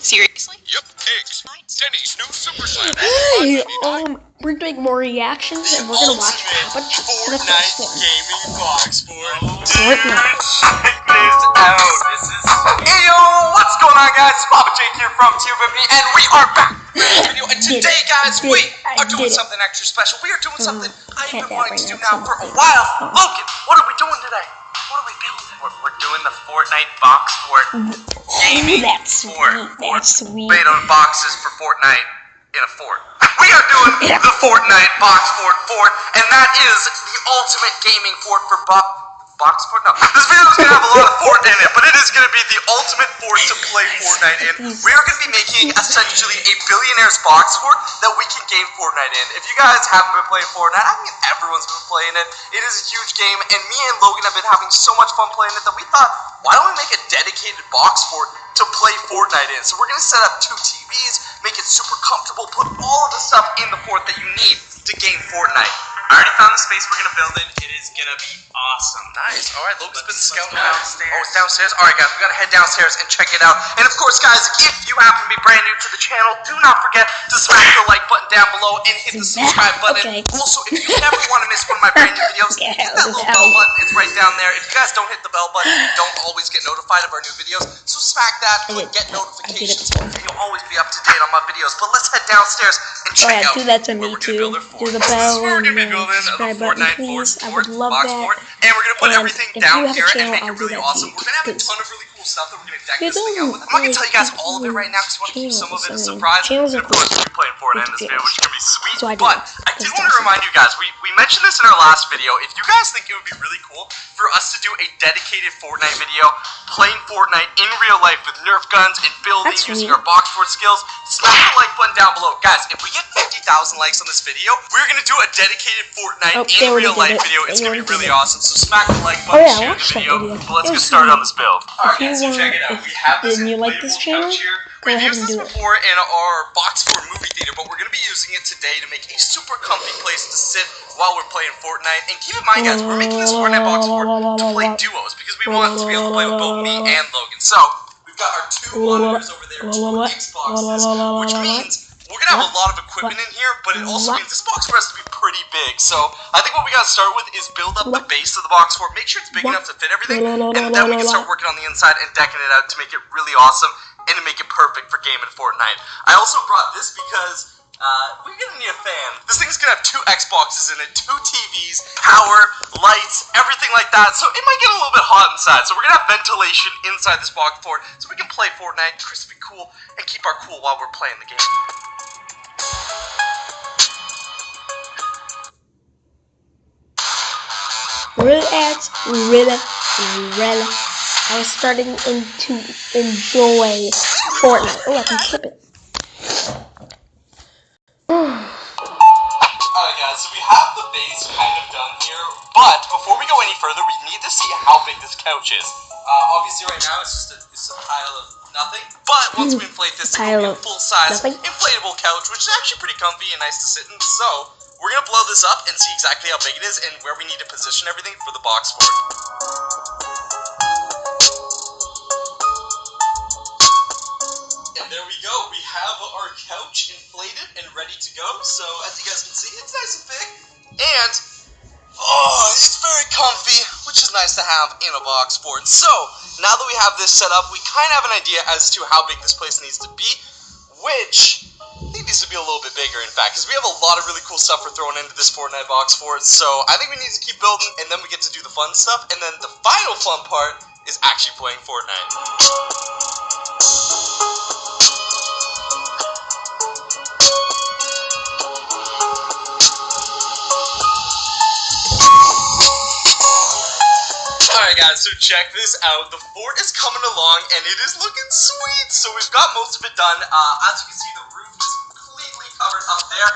Seriously? Yep, eggs. Denny's new Super Slam. Hey, we're doing more reactions and we're gonna watch Fortnite gaming box fort. Fortnite. Check this out. This is. Hey yo, what's going on, guys? It's Papa Jake here from youTubers, and we are back with this video. And today, guys, we are doing something extra special. We are doing something I've been wanting to do now for a while. Logan, what are we doing today? What are we building? We're doing the Fortnite box fort gaming fort. That's sweet. Made on boxes for Fortnite in a fort. We are doing the Fortnite box fort, and that is the ultimate gaming fort for box fort. No, this video is gonna have a lot of fort in it, but it is gonna be the ultimate fort to play Fortnite in. We are gonna be making essentially a billionaire's box fort that we can game Fortnite in. If you guys haven't been playing Fortnite, I mean everyone's been playing it. It is a huge game, and me and Logan have been having so much fun playing it that we thought, why don't we make a dedicated box fort to play Fortnite in? So we're gonna set up 2 TVs, make it super comfortable, put all of the stuff in the fort that you need to game Fortnite. I already found the space we're gonna build in. It is gonna be awesome. Nice. All right, Logan's been scouting downstairs. Oh, it's downstairs. All right, guys, we gotta head downstairs and check it out. And of course, guys, if you happen to be brand new to the channel, do not forget to smash the like button down below and hit the subscribe button. Okay. Also, if you never want to miss one of my brand new videos, hit that little bell button. It's right down there. If you guys don't hit the bell button, you don't always get notified of our new videos. So smack that, click get notifications, and you'll always be up to date on my videos. But let's head downstairs and check out do that to me where we're too. gonna build our fort. Do the bell We're and gonna be building the subscribe button, Fortnite please. I fort, would love box that. fort, and we're gonna put And everything if down you have a here and channel, make I'll it do really that awesome. too. We're gonna have a Please. ton of really cool stuff that we're gonna deck You this thing out with. I'm not gonna tell you guys all of it right now because we want to keep some of it a surprise. Channels And are of course, cool. we're playing Fortnite in this video, which is gonna be sweet. So I do. But I did want to remind you guys, we mentioned this in our last video. If you guys think it would be really cool for us to do a dedicated Fortnite video, playing Fortnite in real life with Nerf guns and building using our box fort skills, smash the like button down below. Guys, if we get 50,000 likes on this video, we're gonna do a dedicated Fortnite in real life video. It's gonna be really awesome. So smack the like button, share the video. But let's get started on this build. Alright guys, so check it out. We have this inflatable couch here. We've used this before in our box fort movie theater, but we're going to be using it today to make a super comfy place to sit while we're playing Fortnite. And keep in mind, guys, we're making this Fortnite box fort to play duos because we want to be able to play with both me and Logan. So, we've got our 2 monitors over there, 2 Xboxes, which means we're going to have a lot of equipment in here, but it also means this box fort has to be pretty big. So, I think what we got to start with is build up the base of the box fort, make sure it's big enough to fit everything, and then we can start working on the inside and decking it out to make it really awesome and to make it perfect for gaming Fortnite. I also brought this because we're gonna need a fan. This thing's gonna have 2 Xboxes in it, 2 TVs, power, lights, everything like that. So it might get a little bit hot inside. So we're gonna have ventilation inside this box fort so we can play Fortnite, crispy cool, and keep our cool while we're playing the game. Really. I was starting to enjoy Fortnite. Oh, I can clip it. Alright guys, so we have the base kind of done here, but before we go any further, we need to see how big this couch is. Obviously right now it's just a pile of nothing, but once we inflate this, it will be a full-size inflatable couch, which is actually pretty comfy and nice to sit in. So, we're going to blow this up and see exactly how big it is and where we need to position everything for the box fort. And there we go, we have our couch inflated and ready to go. So as you guys can see, it's nice and big, and it's very comfy, which is nice to have in a box fort. So now that we have this set up, we kind of have an idea as to how big this place needs to be, which I think needs to be a little bit bigger, in fact, because we have a lot of really cool stuff we're throwing into this Fortnite box fort. So I think we need to keep building, and then we get to do the fun stuff, and then the final fun part is actually playing Fortnite. Alright guys, so check this out. The fort is coming along and it is looking sweet. So we've got most of it done. As you can see, the roof is completely covered up there,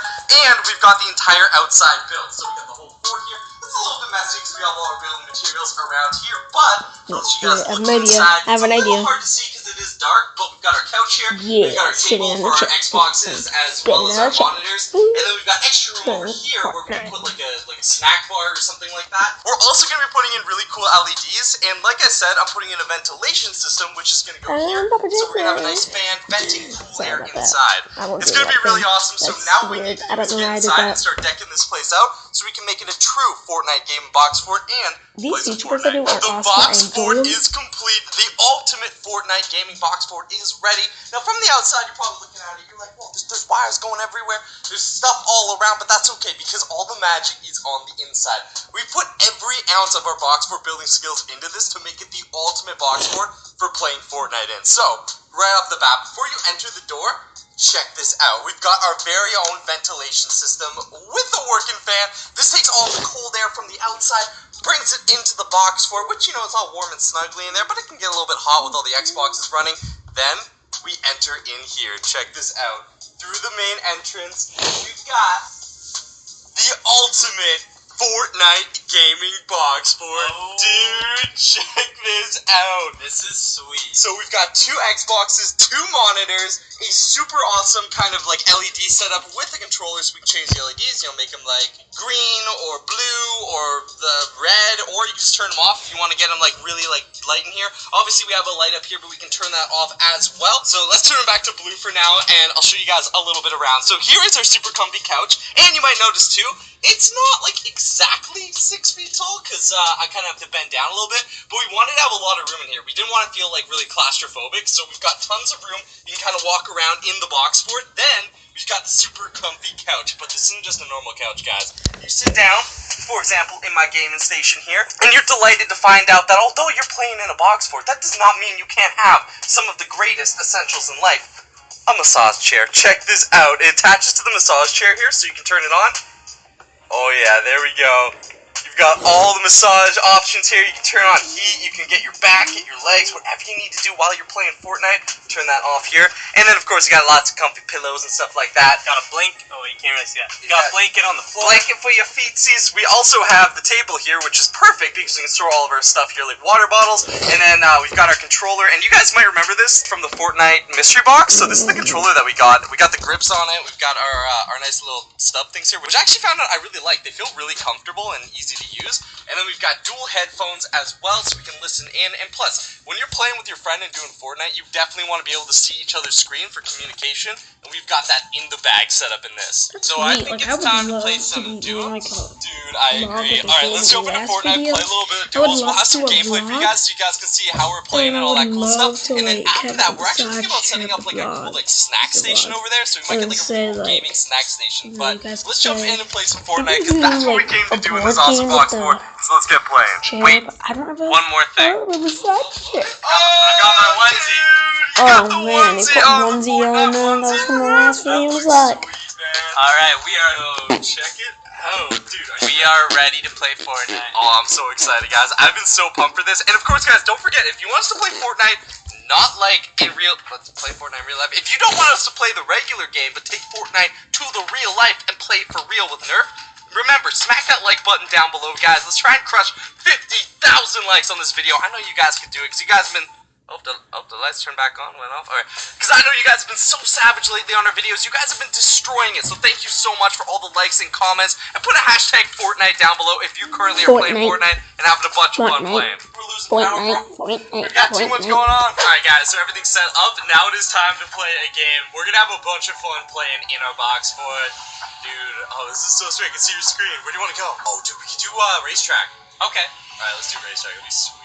and we've got the entire outside built. So we got the whole fort here. It's a little bit messy because we have all our building materials around here, but I'll let you guys look inside. I have an idea. It's a little hard to see because it is dark, but we've got our couch couch here. Yeah, We've got our sitting table on for the our chair. Xboxes as well as our monitors. And then we've got extra room over here where we can put like a snack bar or something like that. We're also going to be putting in really cool LEDs, and like I said, I'm putting in a ventilation system which is going to go here. So we're going to have a nice fan venting cool air inside. It's going to be really awesome. So now what we need to do is get inside and start decking this place out so we can make it a true Fortnite gaming box fort and play some Fortnite. The box fort is complete. The ultimate Fortnite gaming box fort is ready. Now from the outside, you're probably looking at it, you're like, well, there's wires going everywhere. There's stuff all around, but that's okay because all the magic is on the inside. We put every ounce of our box fort building skills into this to make it the ultimate box fort for playing Fortnite in. So, right off the bat, before you enter the door, check this out. We've got our very own ventilation system with a working fan. This takes all the cold air from the outside, brings it into the box fort, which, you know, it's all warm and snuggly in there, but it can get a little bit hot with all the Xboxes running. Then, we enter in here. Check this out. Through the main entrance, we've got the ultimate Fortnite gaming box fort. Dude, check this out. This is sweet. So we've got 2 Xboxes, 2 monitors, a super awesome kind of like LED setup with the controller so we can change the LEDs, you know, make them like green or blue or the red, or you can just turn them off if you want to get them like really like light in here. Obviously we have a light up here, but we can turn that off as well. So let's turn them back to blue for now, and I'll show you guys a little bit around. So here is our super comfy couch, and you might notice too, it's not like exactly 6 feet tall because I kind of have to bend down a little bit, but we wanted to have a lot of room in here. We didn't want to feel like really claustrophobic, so we've got tons of room. You can kind of walk around in the box fort. Then we've got the super comfy couch, but this isn't just a normal couch, guys. You sit down, for example, in my gaming station here, and you're delighted to find out that although you're playing in a box fort, that does not mean you can't have some of the greatest essentials in life. A massage chair. Check this out. It attaches to the massage chair here, so you can turn it on. Oh yeah, there we go. You've got all the massage options here. You can turn on heat, you can get your back, get your legs, whatever you need to do while you're playing Fortnite. Turn that off here. And then of course you got lots of comfy pillows and stuff like that. Got a blanket. Oh, you can't really see that. You got a blanket on the floor. Blanket for your feetsies. We also have the table here, which is perfect because we can store all of our stuff here, like water bottles. And then we've got our controller. And you guys might remember this from the Fortnite mystery box. So this is the controller that we got. We got the grips on it. We've got our nice little stub things here, which I actually found out I really like. They feel really comfortable and easy to use. And then we've got dual headphones as well, so we can listen in. And plus, when you're playing with your friend and doing Fortnite, you definitely want to be able to see each other's screen for communication. And we've got that in the bag setup in this. So I think it's time to play some duos. Dude, I agree. Alright, let's jump into Fortnite, play a little bit of duos. We'll have some gameplay for you guys so you guys can see how we're playing and all that cool stuff. And then after that, we're actually thinking about setting up like a cool like snack station over there. So we might get like a cool gaming snack station. But let's jump in and play some Fortnite because that's what we came to do in this awesome box fort. So let's get playing. Wait, one more thing. I I got my onesie. Oh man, you put onesie on there. That's from the last video. Was like, Alright, we are. Check it. Oh, dude. We are ready to play Fortnite. Oh, I'm so excited, guys. I've been so pumped for this. And of course, guys, don't forget, if you want us to play Fortnite, not like in real... Let's play Fortnite in real life. If you don't want us to play the regular game, but take Fortnite to the real life and play it for real with Nerf, remember, smack that like button down below, guys. Let's try and crush 50,000 likes on this video. I know you guys can do it, because you guys have been... Oh, the lights turned back on, went off. Alright. Because I know you guys have been so savage lately on our videos. You guys have been destroying it. So thank you so much for all the likes and comments. And put a hashtag Fortnite down below if you currently are playing Fortnite and having a bunch of fun playing. We're losing power. We've got too much going on. Alright, guys, so everything's set up. Now it is time to play a game. We're going to have a bunch of fun playing in our box fort. Dude, oh, this is so sweet. I can see your screen. Where do you want to go? Oh, dude, we can do racetrack. Okay. Alright, let's do racetrack. It'll be sweet.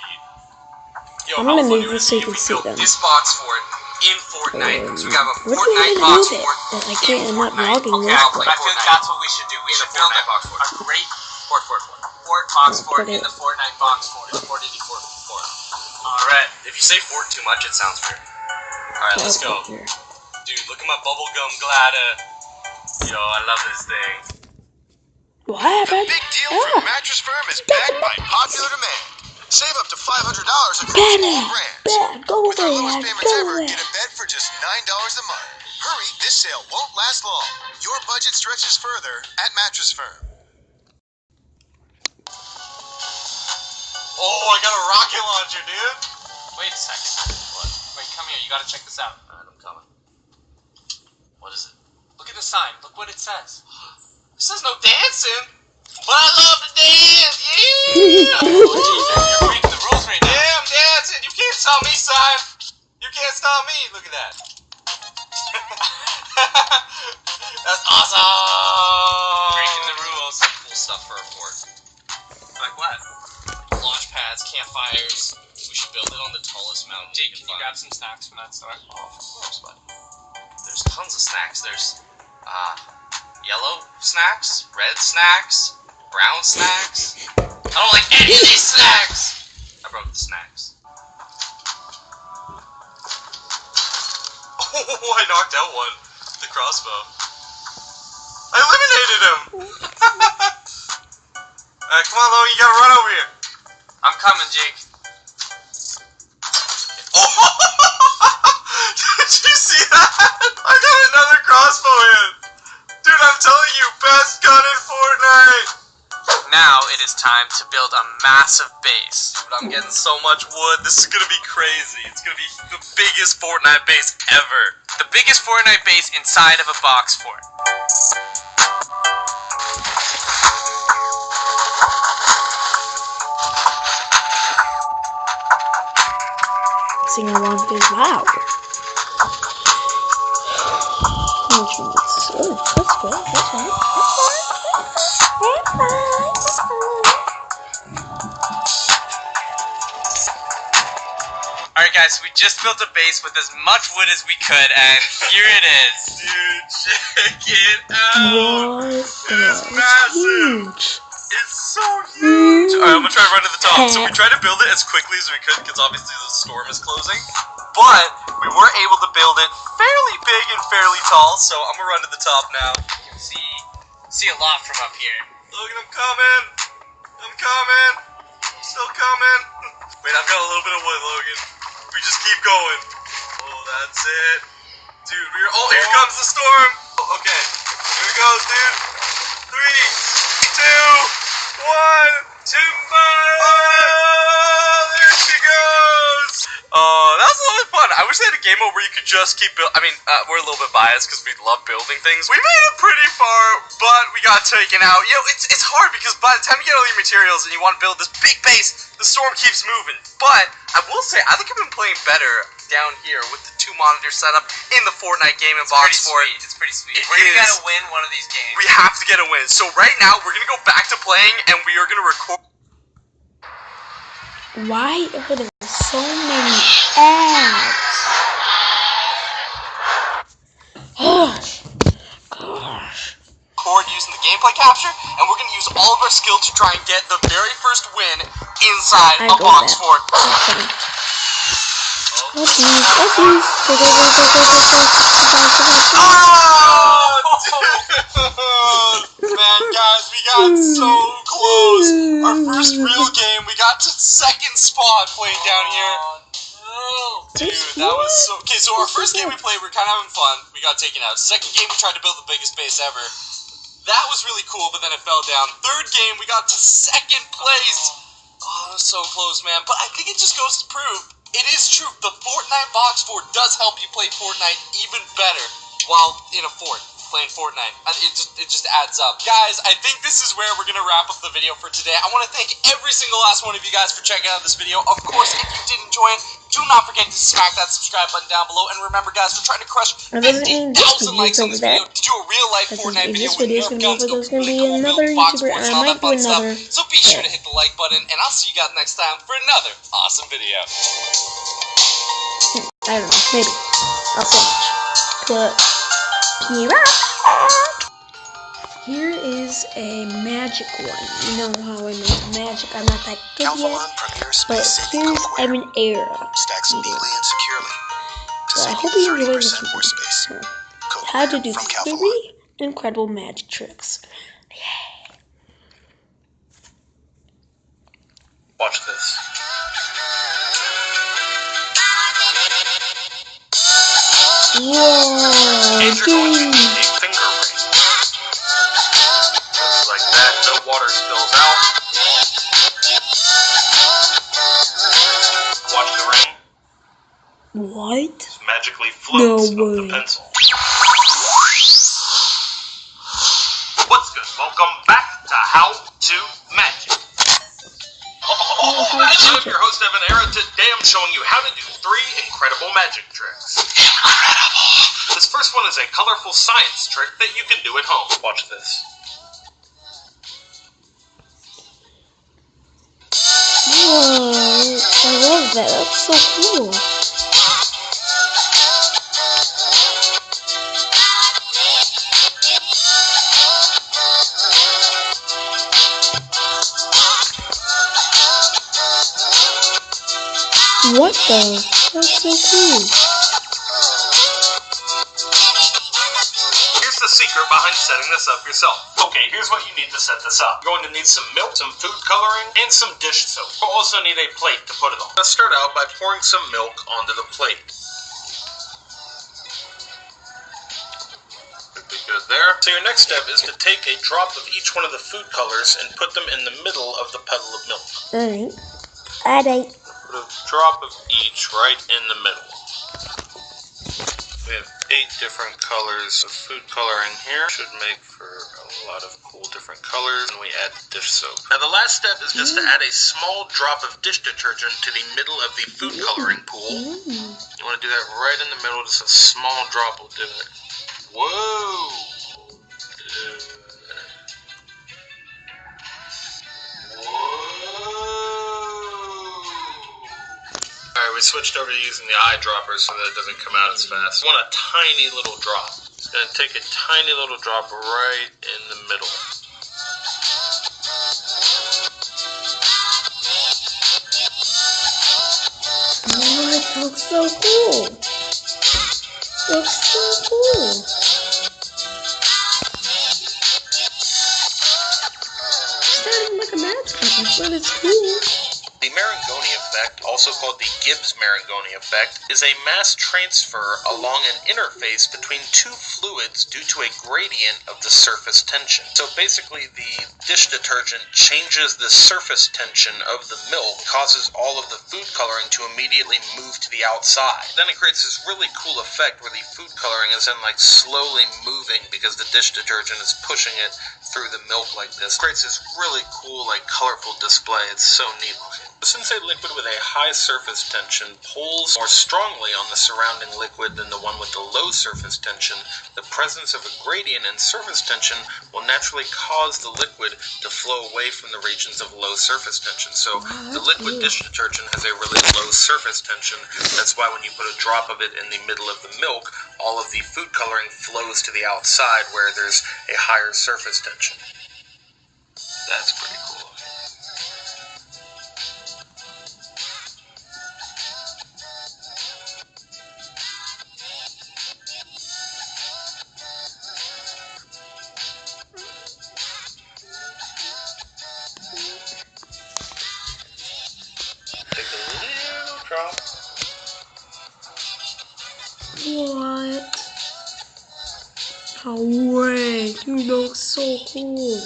Yo, I'm gonna move this so you can see them. This box fort in Fortnite. So we have a What do Fortnite you box move it? fort. I can't. I'm not vlogging Okay, this. I'll play I feel Fortnite. that's what we should do. We should build Fortnite box fort. a great Fort. fort box fort in the Fortnite box fort. Fortnite fort. Alright. If you say fort too much, it sounds weird. Alright, let's go. Here. Dude, look at my bubblegum glider. Yo, I love this thing. What happened? Big deal from Mattress Firm is backed by popular demand. Save up to $500 across all brands. Bad, go With our there, lowest payments go ever, there. get a bed for just $9 a month. Hurry, this sale won't last long. Your budget stretches further at Mattress Firm. Oh, I got a rocket launcher, dude. Wait a second. What? Wait, come here. You gotta check this out. coming. What is it? Look at the sign. Look what it says. This says no dancing, but I love to dance. Yeah. You're breaking the rules right now. Yeah, I'm dancing. You can't stop me, son. You can't stop me. Look at that. That's awesome. Breaking the rules. Cool stuff for a fort. Like what? Launch pads, campfires. We should build it on the tallest mountain. Jake, can you grab some snacks from that store? Oh, of course, buddy. There's tons of snacks. There's yellow snacks, red snacks, brown snacks. I don't like any of these snacks. I broke the snacks. Oh, I knocked out one. The crossbow. I eliminated him. Come on, Lo, you gotta run over here. I'm coming, Jake. Oh! Did you see that? I got another crossbow hit. Dude, I'm telling you, best gun in Fortnite. Now it is time to build a massive base. Dude, I'm getting so much wood. This is gonna be crazy. It's gonna be the biggest Fortnite base ever. The biggest Fortnite base inside of a box fort. Singing along to this loud. Which means, oh, that's good. That's fine. That's fine. Alright guys, we just built a base with as much wood as we could, and here it is. Dude, check it out. What? It's It's massive. huge. It's so huge. Alright, I'm gonna try to run to the top. So we Okay. tried to build it as quickly as we could because obviously the storm is closing. But we were able to build it fairly big and fairly tall, so I'm gonna run to the top now. You can see a lot from up here. Logan, I'm coming. I'm coming. I'm still coming. Wait, I've got a little bit of wood, Logan. We just keep going. Oh, that's it. Dude, oh, here comes the storm. Oh, okay. Here it goes, dude. 3, 2, 1. Timber! Oh, there she goes! Oh, that was a lot of fun. I wish they had a game mode where you could just keep building. I mean, we're a little bit biased because we love building things. We made it pretty far, but we got taken out. You know, it's hard because by the time you get all your materials and you want to build this big base, the storm keeps moving. But I will say, I think I've been playing better down here with the 2 monitor setup in the Fortnite gaming box for it. It's pretty sweet. It We're gonna is. gotta win one of these games. We have to get a win. So right now, we're gonna go back to playing and we are gonna record. Why are there so many ads? Oh, gosh. Record using the gameplay capture, and we're gonna use all of our skill to try and get the very first win inside I a go box with fort. That's fine. Let's use. Go, go, go, go, go, go, go. Oh, dude! Man, guys, we got so close. Our first real game, we got to second spot playing down here. Dude, that was so... Okay, so our first game we played, we were kind of having fun. We got taken out. Second game, we tried to build the biggest base ever. That was really cool, but then it fell down. Third game, we got to second place. Oh, that was so close, man. But I think it just goes to prove, it is true, the Fortnite box fort does help you play Fortnite even better while in a fort. Playing Fortnite. It just adds up. Guys, I think this is where we're going to wrap up the video for today. I want to thank every single last one of you guys for checking out this video. Of course, if you did enjoy it, do not forget to smack that subscribe button down below. And remember, guys, we're trying to crush 50,000 likes on this video to do a real-life Fortnite video with Nerf guns, go really cool, build box forts, and all that fun stuff. So be sure to hit the like button, and I'll see you guys next time for another awesome video. I don't know, maybe. Not so much. But here is a magic one. You know how I make magic. I'm not that good yet. But here's Evan Era. Stacks neatly and securely. So I hope you enjoy this more space. video. How to do 3 incredible magic tricks. Yay. Watch this. Whoa, And you're going to dude. need a finger ring. Just like that, no water spills out. Watch the ring. What? It's magic magically floats No of the way. pencil. What's good? Welcome back to How to Magic. I'm your host, Evaneratv. Today I'm showing you how to do 3 incredible magic tricks. Incredible! This first one is a colorful science trick that you can do at home. Watch this. Whoa, I love that. That's so cool. What the? That's so cool. Here's the secret behind setting this up yourself. Okay, here's what you need to set this up. You're going to need some milk, some food coloring, and some dish soap. You'll also need a plate to put it on. Let's start out by pouring some milk onto the plate. Pretty good there. So your next step is to take a drop of each one of the food colors and put them in the middle of the puddle of milk. Alright. Put a drop of each right in the middle. We have 8 different colors of food coloring here. Should make for a lot of cool different colors. And we add dish soap. Now the last step is just to add a small drop of dish detergent to the middle of the food coloring pool. You want to do that right in the middle. Just a small drop will do it. Whoa! Alright, we switched over to using the eyedroppers so that it doesn't come out as fast. We want a tiny little drop. It's going to take a tiny little drop right in the middle. Oh, it looks so cool. Looks so cool. It's not even like a magic trick, but it's cool. The Marangoni effect, also called the Gibbs-Marangoni effect, is a mass transfer along an interface between 2 fluids due to a gradient of the surface tension. So basically the dish detergent changes the surface tension of the milk, causes all of the food coloring to immediately move to the outside. Then it creates this really cool effect where the food coloring is then like slowly moving because the dish detergent is pushing it through the milk like this. It creates this really cool like colorful display. It's so neat looking. Since a liquid with a high surface tension pulls more strongly on the surrounding liquid than the one with the low surface tension, the presence of a gradient in surface tension will naturally cause the liquid to flow away from the regions of low surface tension. So the liquid dish detergent has a really low surface tension. That's why when you put a drop of it in the middle of the milk, all of the food coloring flows to the outside where there's a higher surface tension. That's pretty cool. Take a little drop. What? Oh wait, you look so cool.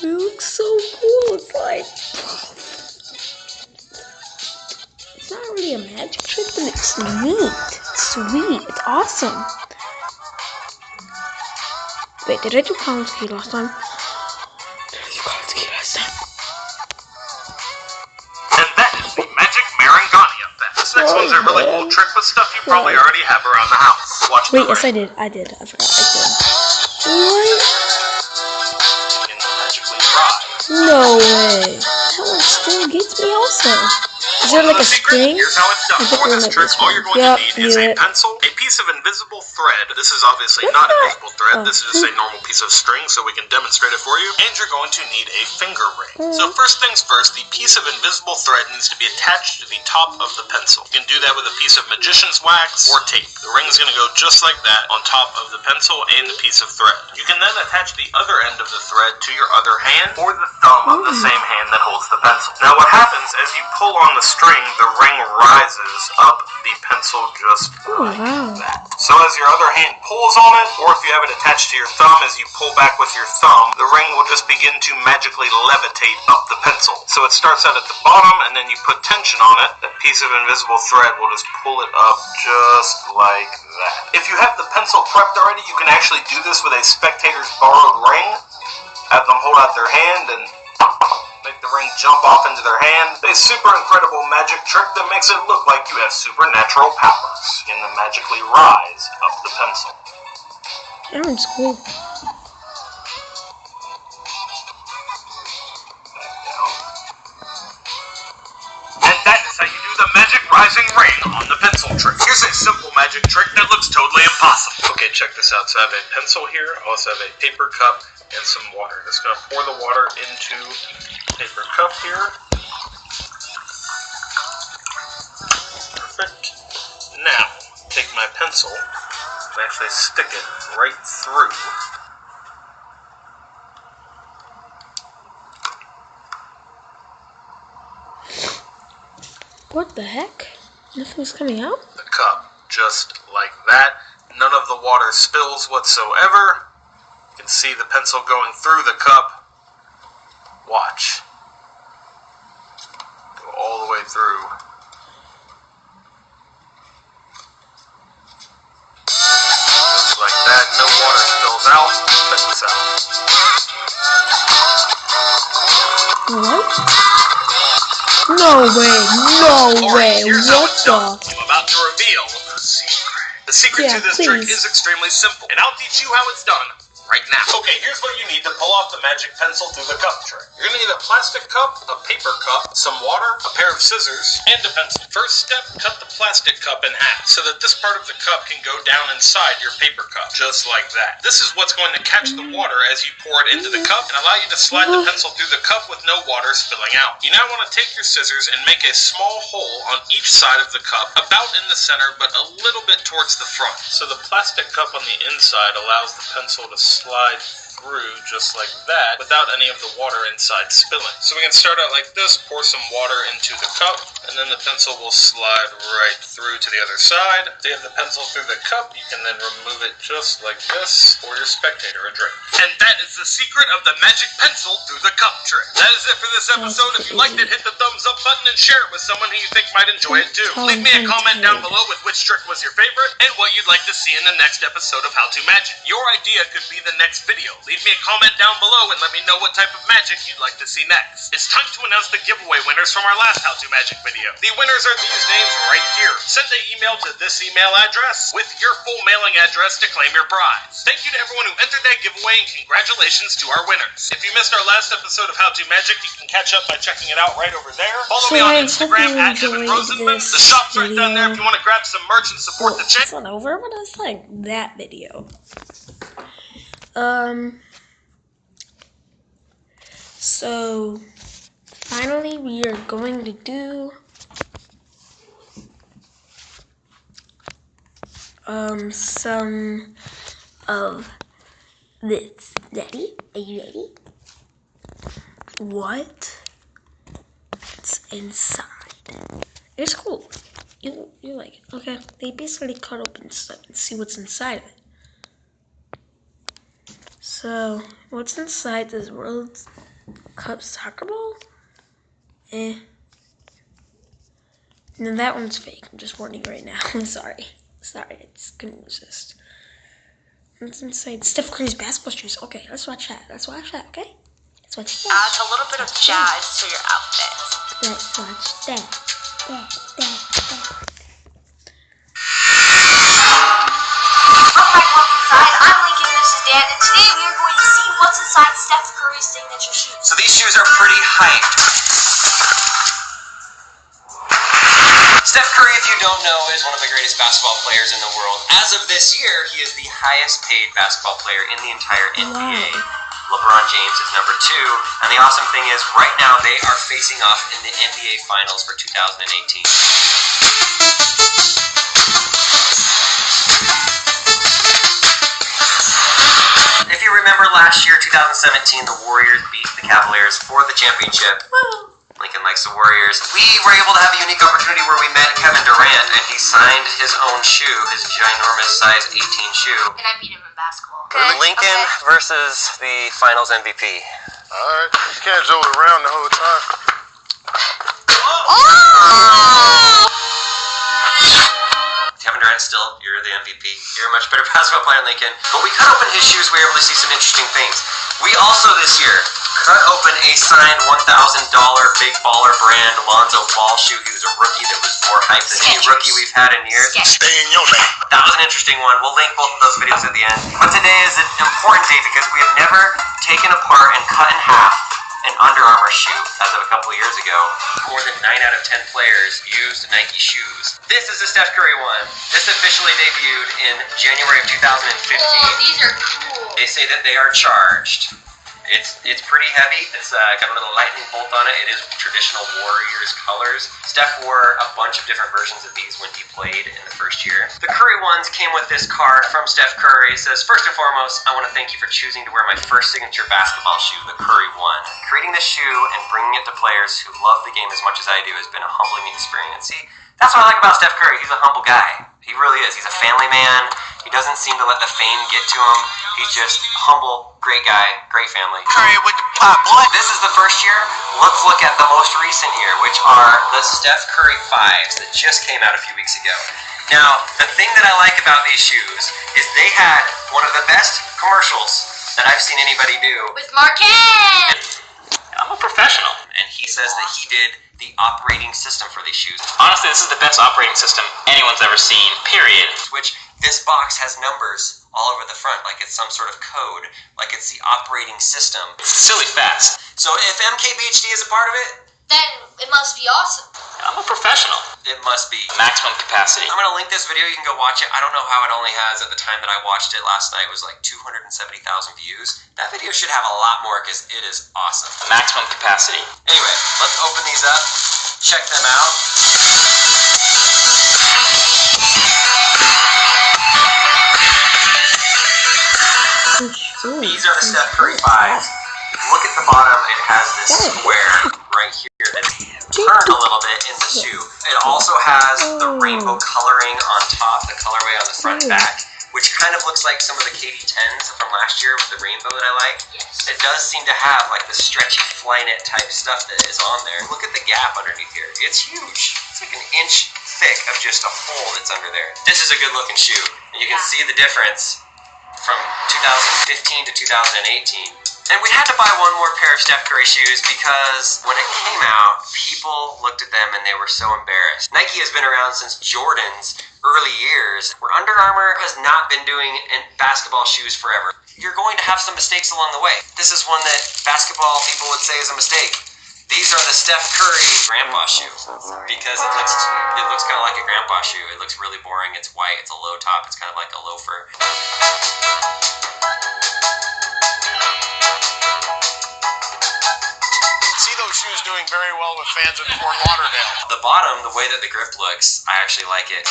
You look so cool. It's like it's not really a magic trick, but it's neat. It's sweet. It's awesome. Wait, did I do Kowalski last time? And that is the magic Marangoni effect. This next one's a really cool trick with stuff you probably already have around the house. Watch Wait, the yes, I did. I forgot. I did. What? You can magically dry. No way. That one still gets me also. Is there like a string? Here's how it's done. I think For there this might trick, be all a you're string. going to need is a Yep, pencil, a piece of invisible thread. This is obviously not invisible thread. This is just a normal piece of string, so we can demonstrate it for you. And you're going to need a finger ring. So first things first, the piece of invisible thread needs to be attached to the top of the pencil. You can do that with a piece of magician's wax or tape. The ring is going to go just like that on top of the pencil and the piece of thread. You can then attach the other end of the thread to your other hand or the thumb of the same hand that holds the pencil. Now what happens as you pull on the string string, the ring rises up the pencil just like that. So as your other hand pulls on it, or if you have it attached to your thumb, as you pull back with your thumb, the ring will just begin to magically levitate up the pencil. So it starts out at the bottom, and then you put tension on it. That piece of invisible thread will just pull it up just like that. If you have the pencil prepped already, you can actually do this with a spectator's borrowed ring. Have them hold out their hand and make the ring jump off into their hand. A super incredible magic trick that makes it look like you have supernatural powers. You can magically rise up the pencil. That one's cool. And that is how you do the magic rising ring on the pencil trick. Here's a simple magic trick that looks totally impossible. Okay, check this out. So I have a pencil here. I also have a paper cup and some water. Just going to pour the water into the paper cup here. Perfect. Now, take my pencil and actually stick it right through. What the heck? Nothing's coming out? The cup, just like that. None of the water spills whatsoever. You can see the pencil going through the cup. Watch. Go all the way through. Just like that. No water spills out. Check this out. What? No way. No way. Here's how What it's the? done. I'm about to reveal the secret. The secret to this trick is extremely simple, and I'll teach you how it's done right now. Okay, here's what you need to pull off the magic pencil through the cup trick. You're gonna need a plastic cup, a paper cup, some water, a pair of scissors, and a pencil. First step, cut the plastic cup in half so that this part of the cup can go down inside your paper cup, just like that. This is what's going to catch the water as you pour it into the cup and allow you to slide the pencil through the cup with no water spilling out. You now want to take your scissors and make a small hole on each side of the cup, about in the center, but a little bit towards the front. So the plastic cup on the inside allows the pencil to slide through just like that without any of the water inside spilling. So we can start out like this, pour some water into the cup, and then the pencil will slide right through to the other side. If you have the pencil through the cup, you can then remove it just like this, pour your spectator a drink. And that is the secret of the magic pencil through the cup trick. That is it for this episode. If you liked it, hit the thumbs up button and share it with someone who you think might enjoy it too. Leave me a comment down below with which trick was your favorite and what you'd like to see in the next episode of How To Magic. Your idea could be the next video. Leave me a comment down below and let me know what type of magic you'd like to see next. It's time to announce the giveaway winners from our last How To Magic video. The winners are these names right here. Send an email to this email address with your full mailing address to claim your prize. Thank you to everyone who entered that giveaway and congratulations to our winners. If you missed our last episode of How To Magic, you can catch up by checking it out right over there. Follow me on Instagram at Evan Rosenman. The shop's right down there if you want to grab some merch and support the channel. It's not over, but it's like that video. So finally we are going to do some of this. Ready? Are you ready? What's inside? It's cool. You like it. Okay. They basically cut open stuff and see what's inside of it. So what's inside this World Cup soccer ball? No, that one's fake. I'm just warning you right now. I'm sorry. I just couldn't resist. What's inside Steph Curry's basketball shoes? Okay, let's watch that. Okay? Let's watch that. Adds a little bit of jazz to your outfit. Let's watch that. Alright, what's inside? I'm Lincoln and this is Dan, and today we are going to see what's inside Steph Curry's signature shoes. So these shoes are pretty hyped. Steph Curry, if you don't know, is one of the greatest basketball players in the world. As of this year, he is the highest paid basketball player in the entire NBA. LeBron James is number 2, and the awesome thing is, right now they are facing off in the NBA Finals for 2018. If you remember last year, 2017, the Warriors beat the Cavaliers for the championship. Lincoln likes the Warriors. We were able to have a unique opportunity where we met Kevin Durant, and he signed his own shoe, his ginormous size 18 shoe. And I beat him in basketball. Lincoln versus the Finals MVP. Alright, you can't joke around the whole time. Kevin Durant, still, you're the MVP. You're a much better basketball player than Lincoln. But we cut open his shoes, we were able to see some interesting things. We also this year cut open a signed $1,000 Big Baller brand Lonzo Ball shoe. He was a rookie that was more hyped than any rookie we've had in years. Stay in your lane. That was an interesting one. We'll link both of those videos at the end. But today is an important day because we have never taken apart and cut in half an Under Armour shoe. As of a couple of years ago, more than 9 out of 10 players used Nike shoes. This is the Steph Curry one. This officially debuted in January of 2015. Oh, these are cool. They say that they are charged. It's pretty heavy. It's got a little lightning bolt on it. It is traditional Warriors colors. Steph wore a bunch of different versions of these when he played in the first year. The Curry ones came with this card from Steph Curry. It says, first and foremost, I want to thank you for choosing to wear my first signature basketball shoe, the Curry one. Creating this shoe and bringing it to players who love the game as much as I do has been a humbling experience. See, that's what I like about Steph Curry. He's a humble guy. He really is. He's a family man. He doesn't seem to let the fame get to him. He's just humble, great guy, great family. Curry with the pop, boy. This is the first year. Let's look at the most recent year, which are the Steph Curry 5s that just came out a few weeks ago. Now, the thing that I like about these shoes is they had one of the best commercials that I've seen anybody do. With Marquez! I'm a professional. And he says that he did the operating system for these shoes. Honestly, this is the best operating system anyone's ever seen, period. Which this box has numbers all over the front, like it's some sort of code, like it's the operating system. It's silly fast. So if MKBHD is a part of it, Then it must be awesome. I'm a professional. it must be. Maximum capacity. I'm gonna link this video, you can go watch it. I don't know how it only has, at the time that I watched it last night, was like 270,000 views. That video should have a lot more because it is awesome. Maximum capacity. Anyway, let's open these up, check them out. These are the Steph Curry 5s. Look at the bottom, it has this square right here that's turned a little bit in the shoe. It also has the rainbow coloring on top, the colorway on the front and back, which kind of looks like some of the KD10s from last year with the rainbow that I like. Yes. It does seem to have like the stretchy Flyknit type stuff that is on there. Look at the gap underneath here. It's huge. It's like an inch thick of just a hole that's under there. This is a good looking shoe. And you can see the difference from 2015 to 2018. And we had to buy one more pair of Steph Curry shoes because when it came out, people looked at them and they were so embarrassed. Nike has been around since Jordan's early years, where Under Armour has not been doing basketball shoes forever. You're going to have some mistakes along the way. This is one that basketball people would say is a mistake. These are the Steph Curry grandpa shoe because it looks kind of like a grandpa shoe. It looks really boring. It's white. It's a low top. It's kind of like a loafer. See those shoes doing very well with fans in Fort Lauderdale. The bottom, the way that the grip looks, I actually like it.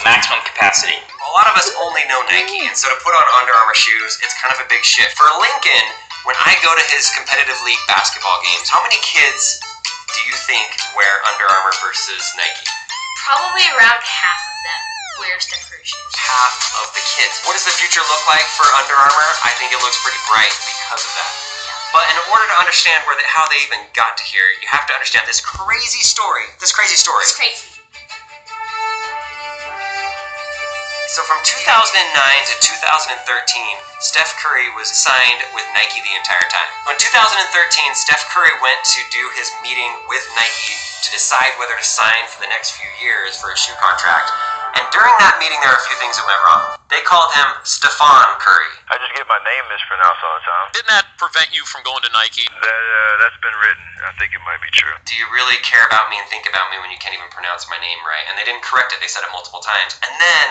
Maximum capacity. A lot of us only know Nike, and so to put on Under Armour shoes, it's kind of a big shift. For Lincoln, when I go to his competitive league basketball games, how many kids do you think wear Under Armour versus Nike? Probably around half of them wear Steph Curry shoes. Half of the kids. What does the future look like for Under Armour? I think it looks pretty bright because of that. But in order to understand how they even got to here, you have to understand this crazy story. It's crazy. So from 2009 to 2013, Steph Curry was signed with Nike the entire time. In 2013, Steph Curry went to do his meeting with Nike to decide whether to sign for the next few years for a shoe contract. And during that meeting, there were a few things that went wrong. They called him Stephon Curry. I just get my name mispronounced all the time. Didn't that prevent you from going to Nike? That's been written. I think it might be true. Do you really care about me and think about me when you can't even pronounce my name right? And they didn't correct it. They said it multiple times. And then,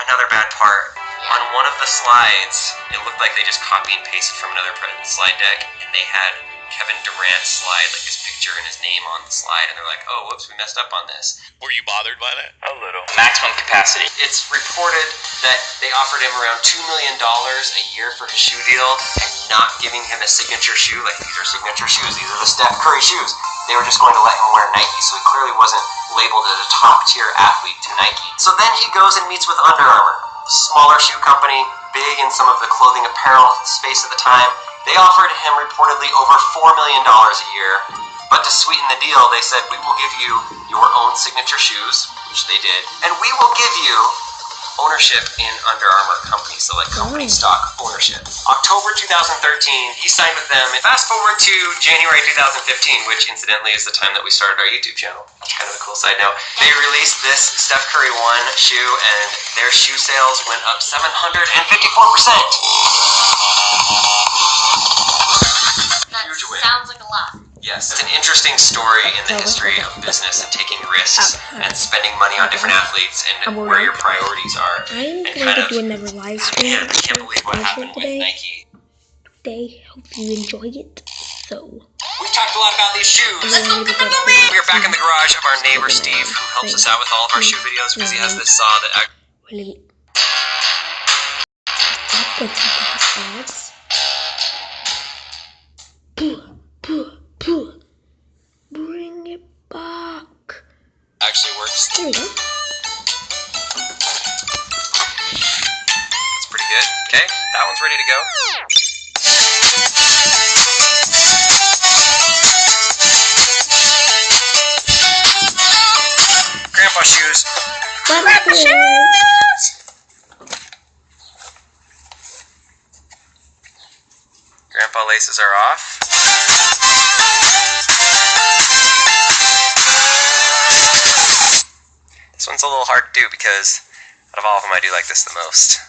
another bad part. On one of the slides, it looked like they just copy and pasted from another slide deck, and they had Kevin Durant's slide, like his picture and his name on the slide, and they're like, oh, whoops, we messed up on this. Were you bothered by that? A little. Maximum capacity. It's reported that they offered him around $2 million a year for his shoe deal, and not giving him a signature shoe, like these are signature shoes, these are the Steph Curry shoes. They were just going to let him wear Nike, so he clearly wasn't labeled as a top-tier athlete to Nike. So then he goes and meets with Under Armour, smaller shoe company, big in some of the clothing apparel space at the time. They offered him reportedly over $4 million a year, but to sweeten the deal, they said, we will give you your own signature shoes, which they did, and we will give you ownership in Under Armour company, so like company stock ownership. October 2013, he signed with them. Fast forward to January 2015, which incidentally is the time that we started our YouTube channel. Kind of a cool side note. They released this Steph Curry 1 shoe, and their shoe sales went up 754%. Huge win. Sounds like a lot. Yes, it's an interesting story in the history of business and taking risks and spending money on different athletes and where your priorities are. I'm And going kind to of, do another live stream. man, I can't believe what happened with Nike. Today, hope you enjoyed it. So, We've talked a lot about these shoes. We are back in the garage of our neighbor Steve, who helps us out with all of our shoe videos because he has this saw that really. Bring it back. actually works. There we go. It's pretty good. Okay, that one's ready to go. Grandpa shoes. Grandpa shoes. Grandpa laces are off. This one's a little hard to do because out of all of them I do like this the most.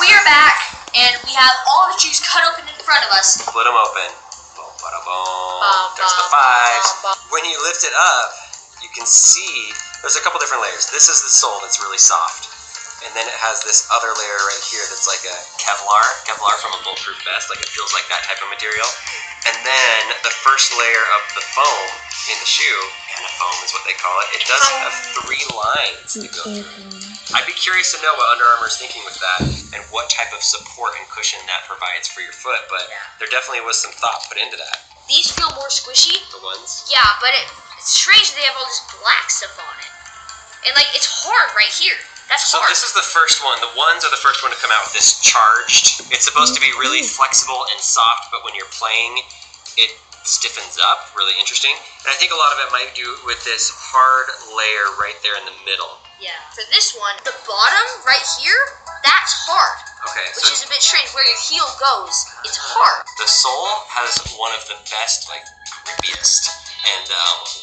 We are back, and we have all the shoes cut open in front of us. Split them open. Boom, bada boom. There's the fives. When you lift it up, you can see there's a couple different layers. This is the sole that's really soft. And then it has this other layer right here that's like a Kevlar from a bulletproof vest, like it feels like that type of material. And then the first layer of the foam in the shoe, foam is what they call it, it does have 3 lines to go through. I'd be curious to know what Under Armour is thinking with that and what type of support and cushion that provides for your foot, but there definitely was some thought put into that. These feel more squishy. The ones? Yeah, but it's strange that they have all this black stuff on it. And like, it's hard right here. That's So hard. this is the first one. The ones are the first one to come out with this charged. It's supposed to be really flexible and soft, but when you're playing, it stiffens up. Really interesting. And I think a lot of it might do with this hard layer right there in the middle. Yeah. For this one, the bottom right here, that's hard. Okay, Which is a bit strange. Where your heel goes, it's hard. the sole has one of the best, like, grippiest, and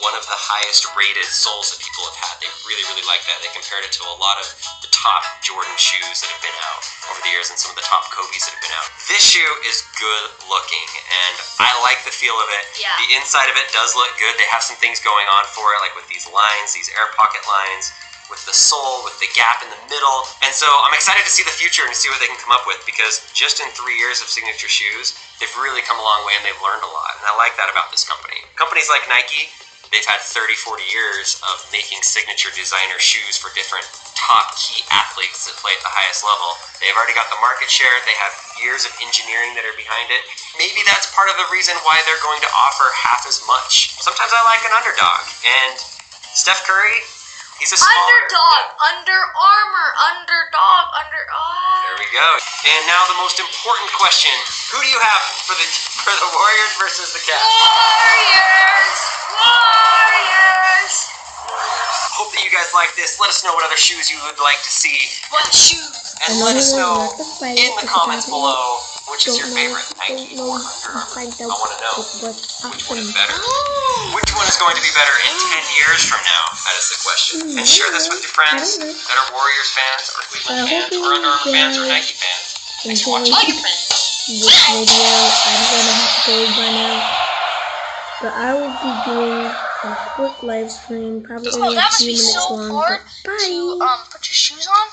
one of the highest rated soles that people have had. They really, really like that. They compared it to a lot of the top Jordan shoes that have been out over the years and some of the top Kobe's that have been out. This shoe is good looking, and I like the feel of it. Yeah. The inside of it does look good. They have some things going on for it, like with these lines, these air pocket lines, with the sole, with the gap in the middle. And so I'm excited to see the future and to see what they can come up with, because just in 3 years of signature shoes, they've really come a long way and they've learned a lot. And I like that about this company. Companies like Nike, they've had 30, 40 years of making signature designer shoes for different top key athletes that play at the highest level. They've already got the market share. They have years of engineering that are behind it. Maybe that's part of the reason why they're going to offer half as much. Sometimes I like an underdog. And Steph Curry, he's a smaller Underdog, Under Armour, underdog, There we go. And now the most important question: who do you have for the Warriors versus the Cavs? Warriors! Warriors! Hope that you guys like this. Let us know what other shoes you would like to see, What shoes? and let us know in the comments below which is your favorite, Nike or Under Armour. I want to know which one is better. Which one is going to be better in 10 years from now? That is the question. And share this with your friends that are Warriors fans, or Cleveland fans, or Under Armour fans, or Nike fans. Thanks for watching. All your friends. This video, I'm gonna have to go by now, but I will be doing a quick live stream, probably Oh, only a that must few be minutes so long. hard But bye. to put your shoes on.